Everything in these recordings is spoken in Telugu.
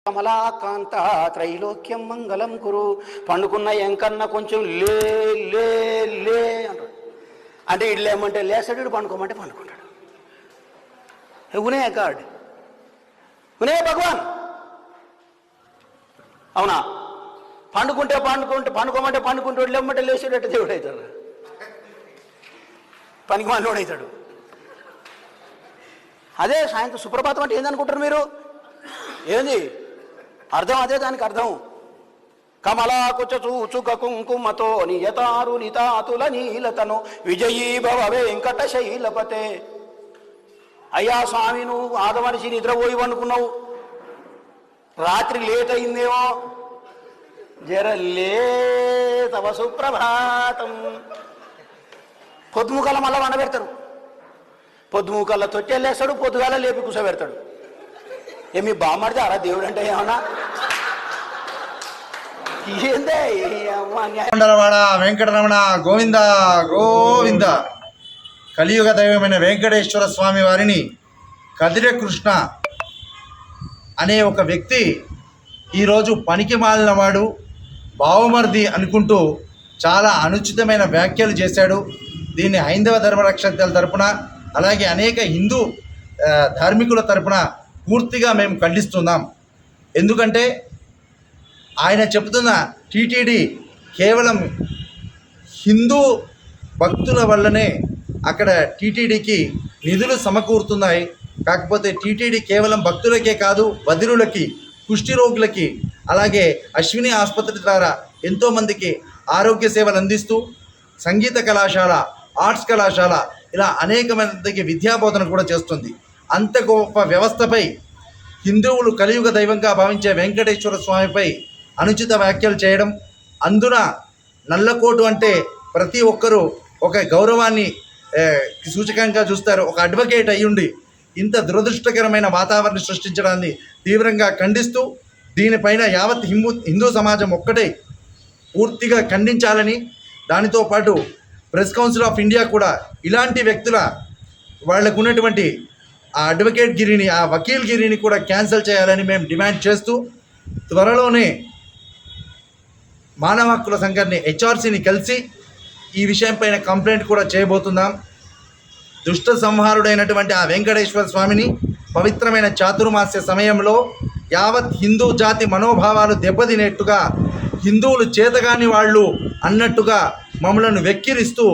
కమలాకాంత త్రైలోక్యం మంగళం కురు. పండుకున్న ఎంకన్నా కొంచెం లే లే లే అంటాడు. అంటే ఇటు లేమంటే లేస్తాడు, ఇటు పండుకోమంటే పండుకుంటాడు. ఉనే గాడ్, ఉనే భగవాన్. అవునా? పండుకోమంటే పండుకుంటాడు, లేమంటే లేచాడు. దేవుడు అవుతాడు, పనికి మనోడు అవుతాడు. అదే సాయంత్రం సుప్రభాతం అంటే ఏందనుకుంటారు మీరు? ఏంది అర్థం? అదే దానికి అర్థం. కమలాకుచ చూచుక కుంకుమతో నియతారు నితాతుల నీలతను విజయీ భవ వెంకట శైలపతే. అయ్యా స్వామి, నువ్వు ఆదమనిషి నిద్రపోయి అనుకున్నావు, రాత్రి లేట్ అయిందేమో, జరలే తవ సుప్రభాతం. పొద్దుముకల మళ్ళా వండబెడతారు, పొద్దుముకల్లో తొట్టెళ్ళేస్తాడు, పొద్దుగాల లేపి కూర్చోబెడతాడు. ఏమి బామ్మడితే అరా దేవుడు అంటే ఏమన్నా? ఏందే కొండలవాడ వెంకటరమణ గోవింద గోవింద. కలియుగ దైవమైన వెంకటేశ్వర స్వామి వారిని కదిరె కృష్ణ అనే ఒక వ్యక్తి ఈరోజు పనికి మాలిన వాడు, బావమర్ది అనుకుంటూ చాలా అనుచితమైన వ్యాఖ్యలు చేశాడు. దీన్ని హైందవ ధర్మరక్షకుల తరపున, అలాగే అనేక హిందూ ధార్మికుల తరపున పూర్తిగా మేము ఖండిస్తున్నాం. ఎందుకంటే ఆయన చెబుతున్న టీటీడీ కేవలం హిందూ భక్తుల వల్లనే అక్కడ టీటీడీకి నిధులు సమకూరుతున్నాయి. కాకపోతే టీటీడీ కేవలం భక్తులకే కాదు, బదిరులకి, కుష్టి రోగులకి, అలాగే అశ్విని ఆసుపత్రి ద్వారా ఎంతోమందికి ఆరోగ్య సేవలు అందిస్తూ సంగీత కళాశాల, ఆర్ట్స్ కళాశాల, ఇలా అనేక మందికి విద్యాబోధన కూడా చేస్తుంది. అంత గొప్ప వ్యవస్థపై హిందువులు కలియుగ దైవంగా భావించే వెంకటేశ్వర స్వామిపై అనుచిత వ్యాఖ్యలు చేయడం, అందున నల్లకోటు అంటే ప్రతి ఒక్కరూ ఒక గౌరవాన్ని సూచకంగా చూస్తారు. ఒక అడ్వకేట్ అయ్యుండి ఇంత దురదృష్టకరమైన వాతావరణం సృష్టించడాన్ని తీవ్రంగా ఖండిస్తూ, దీనిపైన యావత్ హిందూ సమాజం ఒక్కటే పూర్తిగా ఖండించాలని, దానితో పాటు ప్రెస్ కౌన్సిల్ ఆఫ్ ఇండియా కూడా ఇలాంటి వ్యక్తుల వాళ్లకు ఉన్నటువంటి ఆ అడ్వకేట్ గిరిని, ఆ వకీల్ గిరిని కూడా క్యాన్సిల్ చేయాలని మేము డిమాండ్ చేస్తూ, త్వరలోనే మానవ హక్కుల సంఘాన్ని హెచ్ఆర్సీని కలిసి ఈ విషయంపైన కంప్లైంట్ కూడా చేయబోతున్నాం. దుష్ట సంహారుడైనటువంటి ఆ వెంకటేశ్వర స్వామిని పవిత్రమైన చాతుర్మాస్య సమయంలో యావత్ హిందూ జాతి మనోభావాలు దెబ్బతినేట్టుగా, హిందువులు చేతగాని వాళ్ళు అన్నట్టుగా మమ్మలను వెక్కిరిస్తూ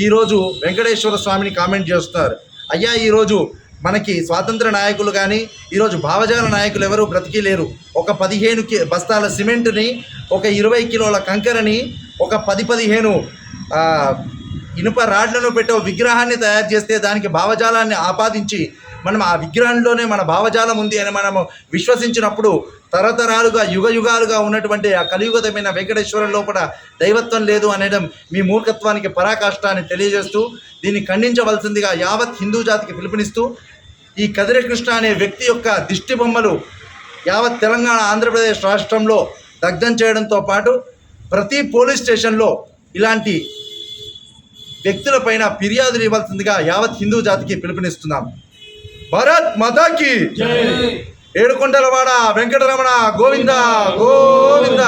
ఈరోజు వెంకటేశ్వర స్వామిని కామెంట్ చేస్తున్నారు. అయ్యా, ఈరోజు మనకి స్వాతంత్ర నాయకులు కానీ, ఈరోజు భావజాల నాయకులు ఎవరు బ్రతికి లేరు. ఒక 15 బస్తాల సిమెంట్ని, ఒక 20 కిలోల కంకరని, ఒక 10-15 ఇనుప రాడ్లను పెట్టే విగ్రహాన్ని తయారు చేస్తే దానికి భావజాలాన్ని ఆపాదించి మనం ఆ విగ్రహంలోనే మన భావజాలం ఉంది అని మనము విశ్వసించినప్పుడు, తరతరాలుగా యుగాలుగా ఉన్నటువంటి ఆ కలియుగతమైన వెంకటేశ్వరం లోపల దైవత్వం లేదు అనడం మీ మూర్ఖత్వానికి పరాకాష్టాన్ని తెలియజేస్తూ, దీన్ని ఖండించవలసిందిగా యావత్ హిందూ జాతికి పిలుపునిస్తూ, ఈ కదిరె కృష్ణ అనే వ్యక్తి యొక్క దిష్టి బొమ్మలు యావత్ తెలంగాణ, ఆంధ్రప్రదేశ్ రాష్ట్రంలో దగ్ధం చేయడంతో పాటు ప్రతి పోలీస్ స్టేషన్లో ఇలాంటి వ్యక్తులపైన ఫిర్యాదులు ఇవ్వాల్సిందిగా యావత్ హిందూ జాతికి పిలుపునిస్తున్నాం. భారత్ మాతాకి ఏడుకొండలవాడ వెంకటరమణ గోవింద గోవింద.